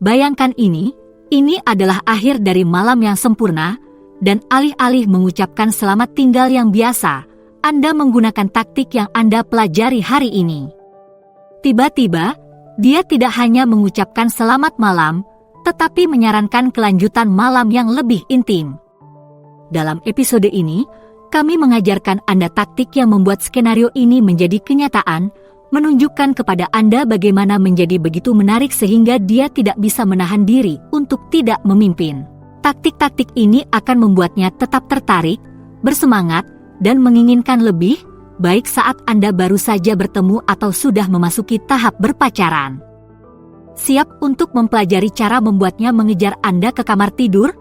Bayangkan ini adalah akhir dari malam yang sempurna, dan alih-alih mengucapkan selamat tinggal yang biasa, Anda menggunakan taktik yang Anda pelajari hari ini. Tiba-tiba, dia tidak hanya mengucapkan selamat malam, tetapi menyarankan kelanjutan malam yang lebih intim. Dalam episode ini, kami mengajarkan Anda taktik yang membuat skenario ini menjadi kenyataan, menunjukkan kepada Anda bagaimana menjadi begitu menarik sehingga dia tidak bisa menahan diri untuk tidak memimpin. Taktik-taktik ini akan membuatnya tetap tertarik, bersemangat, dan menginginkan lebih, baik saat Anda baru saja bertemu atau sudah memasuki tahap berpacaran. Siap untuk mempelajari cara membuatnya mengejar Anda ke kamar tidur?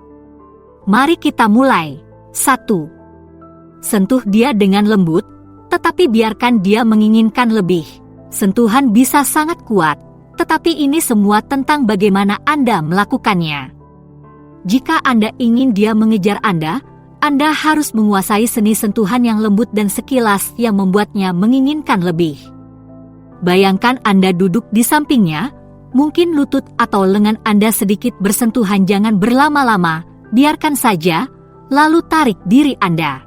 Mari kita mulai. 1. Sentuh dia dengan lembut, tetapi biarkan dia menginginkan lebih. Sentuhan bisa sangat kuat, tetapi ini semua tentang bagaimana Anda melakukannya. Jika Anda ingin dia mengejar Anda harus menguasai seni sentuhan yang lembut dan sekilas yang membuatnya menginginkan lebih. Bayangkan Anda duduk di sampingnya, mungkin lutut atau lengan Anda sedikit bersentuhan, jangan berlama-lama, biarkan saja, lalu tarik diri Anda.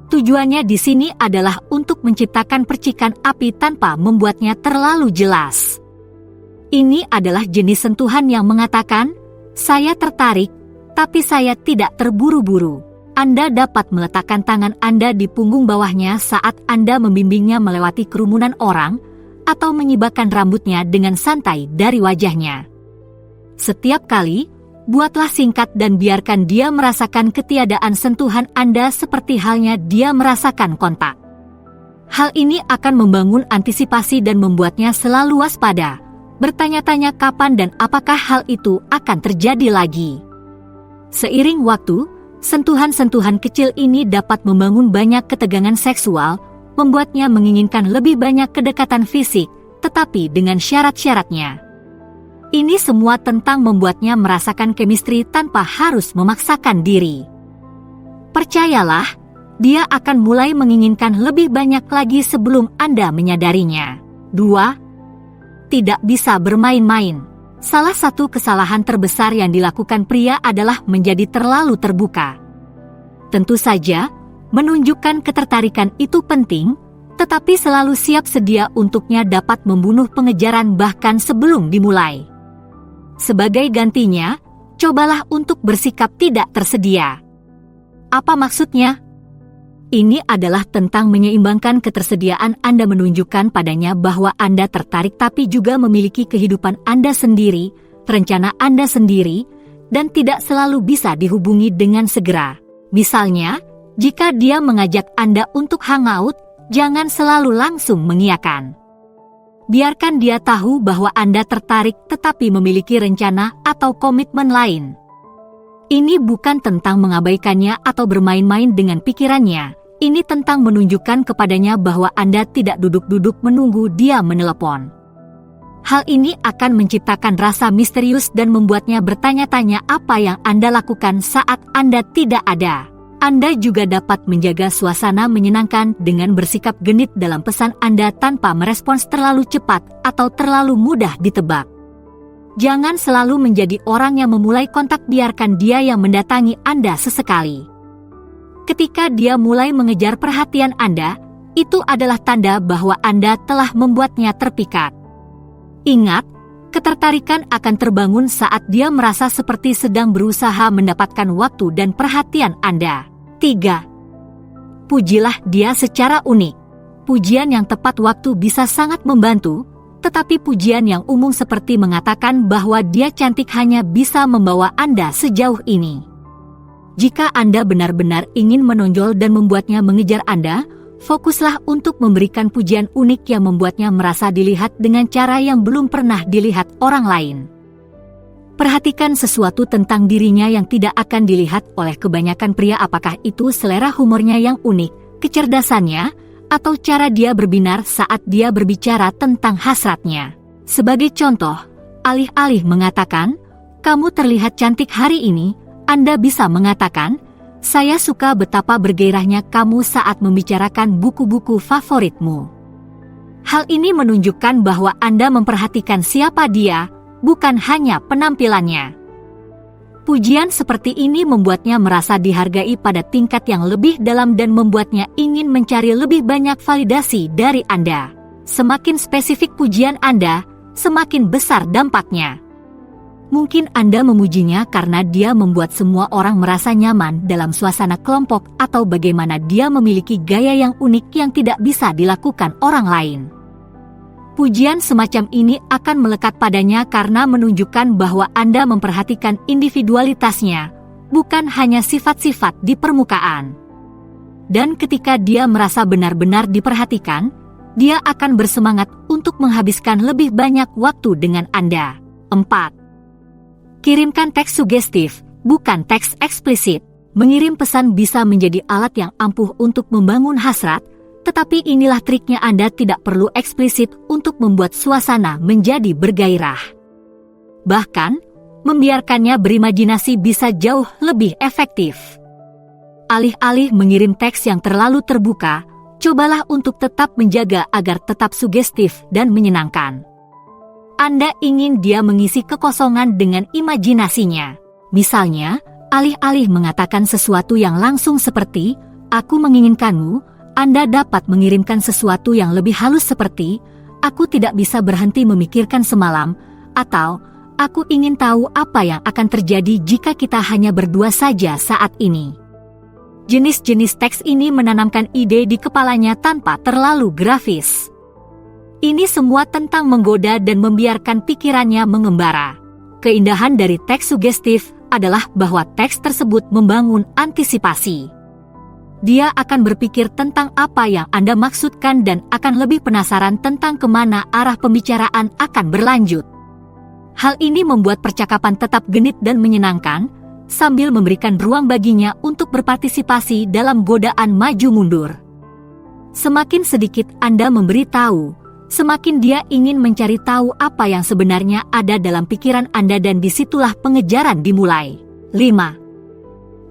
Tujuannya di sini adalah untuk menciptakan percikan api tanpa membuatnya terlalu jelas. Ini adalah jenis sentuhan yang mengatakan, "Saya tertarik, tapi saya tidak terburu-buru." Anda dapat meletakkan tangan Anda di punggung bawahnya saat Anda membimbingnya melewati kerumunan orang, atau menyibakkan rambutnya dengan santai dari wajahnya. Setiap kali, buatlah singkat dan biarkan dia merasakan ketiadaan sentuhan Anda seperti halnya dia merasakan kontak. Hal ini akan membangun antisipasi dan membuatnya selalu waspada, bertanya-tanya kapan dan apakah hal itu akan terjadi lagi. Seiring waktu, sentuhan-sentuhan kecil ini dapat membangun banyak ketegangan seksual, membuatnya menginginkan lebih banyak kedekatan fisik, tetapi dengan syarat-syaratnya. Ini semua tentang membuatnya merasakan chemistry tanpa harus memaksakan diri. Percayalah, dia akan mulai menginginkan lebih banyak lagi sebelum Anda menyadarinya. 2. Tidak bisa bermain-main. Salah satu kesalahan terbesar yang dilakukan pria adalah menjadi terlalu terbuka. Tentu saja, menunjukkan ketertarikan itu penting, tetapi selalu siap sedia untuknya dapat membunuh pengejaran bahkan sebelum dimulai. Sebagai gantinya, cobalah untuk bersikap tidak tersedia. Apa maksudnya? Ini adalah tentang menyeimbangkan ketersediaan Anda, menunjukkan padanya bahwa Anda tertarik tapi juga memiliki kehidupan Anda sendiri, rencana Anda sendiri, dan tidak selalu bisa dihubungi dengan segera. Misalnya, jika dia mengajak Anda untuk hangout, jangan selalu langsung mengiyakan. Biarkan dia tahu bahwa Anda tertarik tetapi memiliki rencana atau komitmen lain. Ini bukan tentang mengabaikannya atau bermain-main dengan pikirannya. Ini tentang menunjukkan kepadanya bahwa Anda tidak duduk-duduk menunggu dia menelepon. Hal ini akan menciptakan rasa misterius dan membuatnya bertanya-tanya apa yang Anda lakukan saat Anda tidak ada. Anda juga dapat menjaga suasana menyenangkan dengan bersikap genit dalam pesan Anda tanpa merespons terlalu cepat atau terlalu mudah ditebak. Jangan selalu menjadi orang yang memulai kontak, biarkan dia yang mendatangi Anda sesekali. Ketika dia mulai mengejar perhatian Anda, itu adalah tanda bahwa Anda telah membuatnya terpikat. Ingat, ketertarikan akan terbangun saat dia merasa seperti sedang berusaha mendapatkan waktu dan perhatian Anda. 3. Pujilah dia secara unik. Pujian yang tepat waktu bisa sangat membantu, tetapi pujian yang umum seperti mengatakan bahwa dia cantik hanya bisa membawa Anda sejauh ini. Jika Anda benar-benar ingin menonjol dan membuatnya mengejar Anda, fokuslah untuk memberikan pujian unik yang membuatnya merasa dilihat dengan cara yang belum pernah dilihat orang lain. Perhatikan sesuatu tentang dirinya yang tidak akan dilihat oleh kebanyakan pria, apakah itu selera humornya yang unik, kecerdasannya, atau cara dia berbinar saat dia berbicara tentang hasratnya. Sebagai contoh, alih-alih mengatakan, "Kamu terlihat cantik hari ini," Anda bisa mengatakan, "Saya suka betapa bergairahnya kamu saat membicarakan buku-buku favoritmu." Hal ini menunjukkan bahwa Anda memperhatikan siapa dia, bukan hanya penampilannya. Pujian seperti ini membuatnya merasa dihargai pada tingkat yang lebih dalam dan membuatnya ingin mencari lebih banyak validasi dari Anda. Semakin spesifik pujian Anda, semakin besar dampaknya. Mungkin Anda memujinya karena dia membuat semua orang merasa nyaman dalam suasana kelompok atau bagaimana dia memiliki gaya yang unik yang tidak bisa dilakukan orang lain. Pujian semacam ini akan melekat padanya karena menunjukkan bahwa Anda memperhatikan individualitasnya, bukan hanya sifat-sifat di permukaan. Dan ketika dia merasa benar-benar diperhatikan, dia akan bersemangat untuk menghabiskan lebih banyak waktu dengan Anda. 4. Kirimkan teks sugestif, bukan teks eksplisit. Mengirim pesan bisa menjadi alat yang ampuh untuk membangun hasrat, tetapi inilah triknya, Anda tidak perlu eksplisit untuk membuat suasana menjadi bergairah. Bahkan, membiarkannya berimajinasi bisa jauh lebih efektif. Alih-alih mengirim teks yang terlalu terbuka, cobalah untuk tetap menjaga agar tetap sugestif dan menyenangkan. Anda ingin dia mengisi kekosongan dengan imajinasinya. Misalnya, alih-alih mengatakan sesuatu yang langsung seperti, "Aku menginginkanmu," Anda dapat mengirimkan sesuatu yang lebih halus seperti, "Aku tidak bisa berhenti memikirkan semalam," atau, "Aku ingin tahu apa yang akan terjadi jika kita hanya berdua saja saat ini." Jenis-jenis teks ini menanamkan ide di kepalanya tanpa terlalu grafis. Ini semua tentang menggoda dan membiarkan pikirannya mengembara. Keindahan dari teks sugestif adalah bahwa teks tersebut membangun antisipasi. Dia akan berpikir tentang apa yang Anda maksudkan dan akan lebih penasaran tentang kemana arah pembicaraan akan berlanjut. Hal ini membuat percakapan tetap genit dan menyenangkan, sambil memberikan ruang baginya untuk berpartisipasi dalam godaan maju mundur. Semakin sedikit Anda memberi tahu, semakin dia ingin mencari tahu apa yang sebenarnya ada dalam pikiran Anda dan disitulah pengejaran dimulai. 5.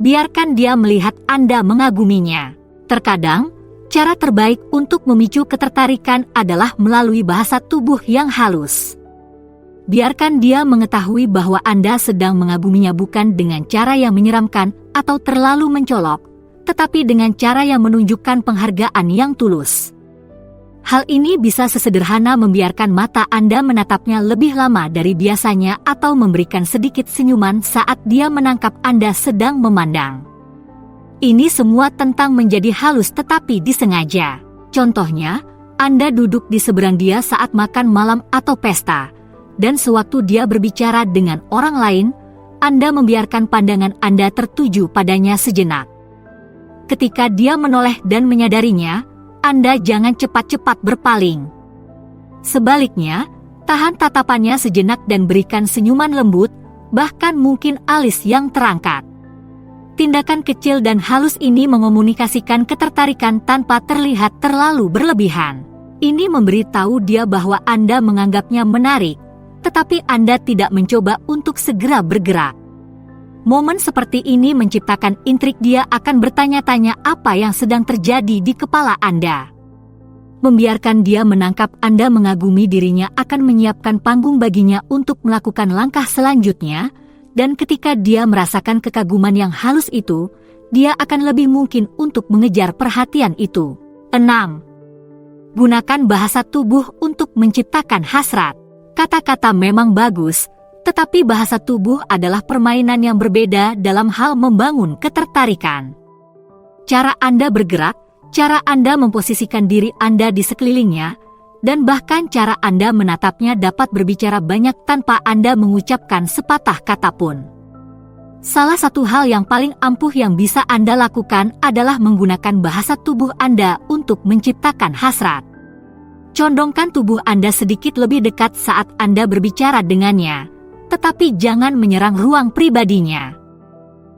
Biarkan dia melihat Anda mengaguminya. Terkadang, cara terbaik untuk memicu ketertarikan adalah melalui bahasa tubuh yang halus. Biarkan dia mengetahui bahwa Anda sedang mengaguminya bukan dengan cara yang menyeramkan atau terlalu mencolok, tetapi dengan cara yang menunjukkan penghargaan yang tulus. Hal ini bisa sesederhana membiarkan mata Anda menatapnya lebih lama dari biasanya atau memberikan sedikit senyuman saat dia menangkap Anda sedang memandang. Ini semua tentang menjadi halus tetapi disengaja. Contohnya, Anda duduk di seberang dia saat makan malam atau pesta, dan sewaktu dia berbicara dengan orang lain, Anda membiarkan pandangan Anda tertuju padanya sejenak. Ketika dia menoleh dan menyadarinya, Anda jangan cepat-cepat berpaling. Sebaliknya, tahan tatapannya sejenak dan berikan senyuman lembut, bahkan mungkin alis yang terangkat. Tindakan kecil dan halus ini mengomunikasikan ketertarikan tanpa terlihat terlalu berlebihan. Ini memberitahu dia bahwa Anda menganggapnya menarik, tetapi Anda tidak mencoba untuk segera bergerak. Momen seperti ini menciptakan intrik, dia akan bertanya-tanya apa yang sedang terjadi di kepala Anda. Membiarkan dia menangkap Anda mengagumi dirinya akan menyiapkan panggung baginya untuk melakukan langkah selanjutnya, dan ketika dia merasakan kekaguman yang halus itu, dia akan lebih mungkin untuk mengejar perhatian itu. 6. Gunakan bahasa tubuh untuk menciptakan hasrat. Kata-kata memang bagus, tetapi bahasa tubuh adalah permainan yang berbeda dalam hal membangun ketertarikan. Cara Anda bergerak, cara Anda memposisikan diri Anda di sekelilingnya, dan bahkan cara Anda menatapnya dapat berbicara banyak tanpa Anda mengucapkan sepatah kata pun. Salah satu hal yang paling ampuh yang bisa Anda lakukan adalah menggunakan bahasa tubuh Anda untuk menciptakan hasrat. Condongkan tubuh Anda sedikit lebih dekat saat Anda berbicara dengannya, tetapi jangan menyerang ruang pribadinya.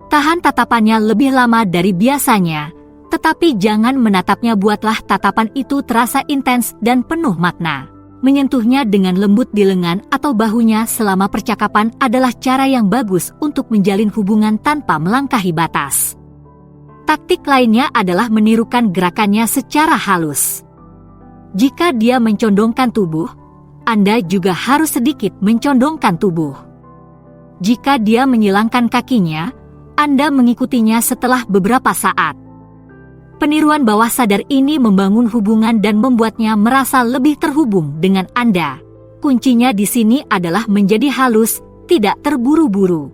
Tahan tatapannya lebih lama dari biasanya, tetapi jangan menatapnya. Buatlah tatapan itu terasa intens dan penuh makna. Menyentuhnya dengan lembut di lengan atau bahunya selama percakapan adalah cara yang bagus untuk menjalin hubungan tanpa melangkahi batas. Taktik lainnya adalah menirukan gerakannya secara halus. Jika dia mencondongkan tubuh, Anda juga harus sedikit mencondongkan tubuh. Jika dia menyilangkan kakinya, Anda mengikutinya setelah beberapa saat. Peniruan bawah sadar ini membangun hubungan dan membuatnya merasa lebih terhubung dengan Anda. Kuncinya di sini adalah menjadi halus, tidak terburu-buru.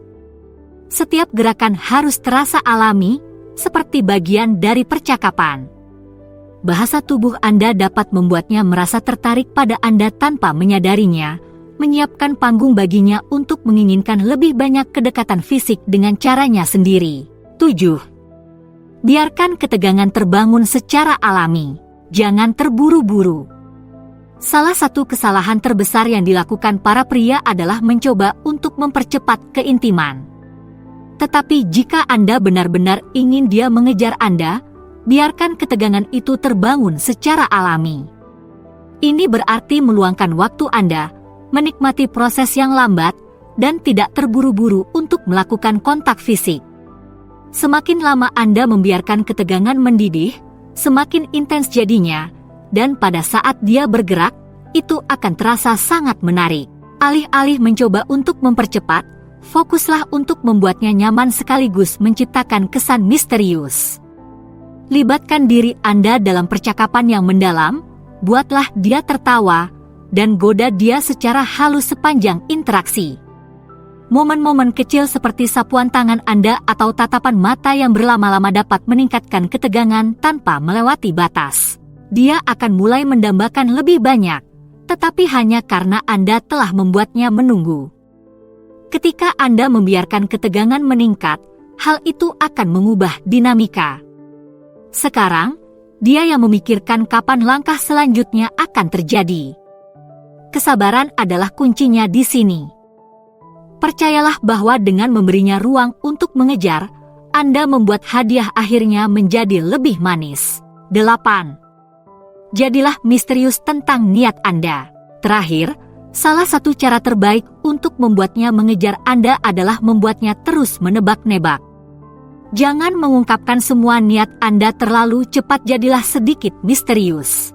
Setiap gerakan harus terasa alami, seperti bagian dari percakapan. Bahasa tubuh Anda dapat membuatnya merasa tertarik pada Anda tanpa menyadarinya, menyiapkan panggung baginya untuk menginginkan lebih banyak kedekatan fisik dengan caranya sendiri. 7. Biarkan ketegangan terbangun secara alami. Jangan terburu-buru. Salah satu kesalahan terbesar yang dilakukan para pria adalah mencoba untuk mempercepat keintiman. Tetapi jika Anda benar-benar ingin dia mengejar Anda, biarkan ketegangan itu terbangun secara alami. Ini berarti meluangkan waktu Anda, menikmati proses yang lambat, dan tidak terburu-buru untuk melakukan kontak fisik. Semakin lama Anda membiarkan ketegangan mendidih, semakin intens jadinya, dan pada saat dia bergerak, itu akan terasa sangat menarik. Alih-alih mencoba untuk mempercepat, fokuslah untuk membuatnya nyaman sekaligus menciptakan kesan misterius. Libatkan diri Anda dalam percakapan yang mendalam, buatlah dia tertawa, dan goda dia secara halus sepanjang interaksi. Momen-momen kecil seperti sapuan tangan Anda atau tatapan mata yang berlama-lama dapat meningkatkan ketegangan tanpa melewati batas. Dia akan mulai mendambakan lebih banyak, tetapi hanya karena Anda telah membuatnya menunggu. Ketika Anda membiarkan ketegangan meningkat, hal itu akan mengubah dinamika. Sekarang, dia yang memikirkan kapan langkah selanjutnya akan terjadi. Kesabaran adalah kuncinya di sini. Percayalah bahwa dengan memberinya ruang untuk mengejar, Anda membuat hadiah akhirnya menjadi lebih manis. 8. Jadilah misterius tentang niat Anda. Terakhir, salah satu cara terbaik untuk membuatnya mengejar Anda adalah membuatnya terus menebak-nebak. Jangan mengungkapkan semua niat Anda terlalu cepat, jadilah sedikit misterius.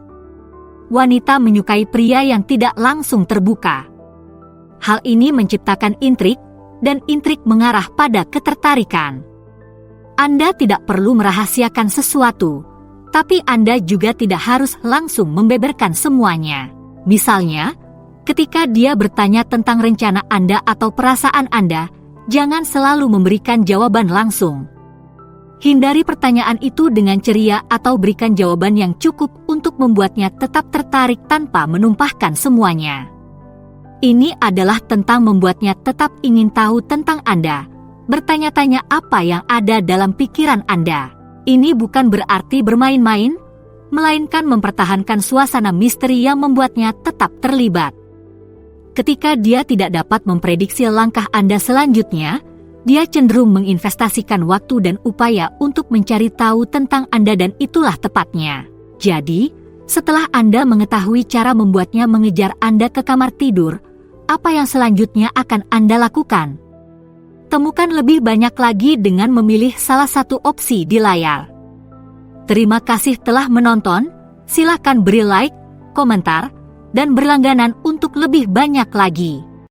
Wanita menyukai pria yang tidak langsung terbuka. Hal ini menciptakan intrik, dan intrik mengarah pada ketertarikan. Anda tidak perlu merahasiakan sesuatu, tapi Anda juga tidak harus langsung membeberkan semuanya. Misalnya, ketika dia bertanya tentang rencana Anda atau perasaan Anda, jangan selalu memberikan jawaban langsung. Hindari pertanyaan itu dengan ceria atau berikan jawaban yang cukup untuk membuatnya tetap tertarik tanpa menumpahkan semuanya. Ini adalah tentang membuatnya tetap ingin tahu tentang Anda, bertanya-tanya apa yang ada dalam pikiran Anda. Ini bukan berarti bermain-main, melainkan mempertahankan suasana misteri yang membuatnya tetap terlibat. Ketika dia tidak dapat memprediksi langkah Anda selanjutnya, dia cenderung menginvestasikan waktu dan upaya untuk mencari tahu tentang Anda, dan itulah tepatnya. Jadi, setelah Anda mengetahui cara membuatnya mengejar Anda ke kamar tidur, apa yang selanjutnya akan Anda lakukan? Temukan lebih banyak lagi dengan memilih salah satu opsi di layar. Terima kasih telah menonton, silakan beri like, komentar, dan berlangganan untuk lebih banyak lagi.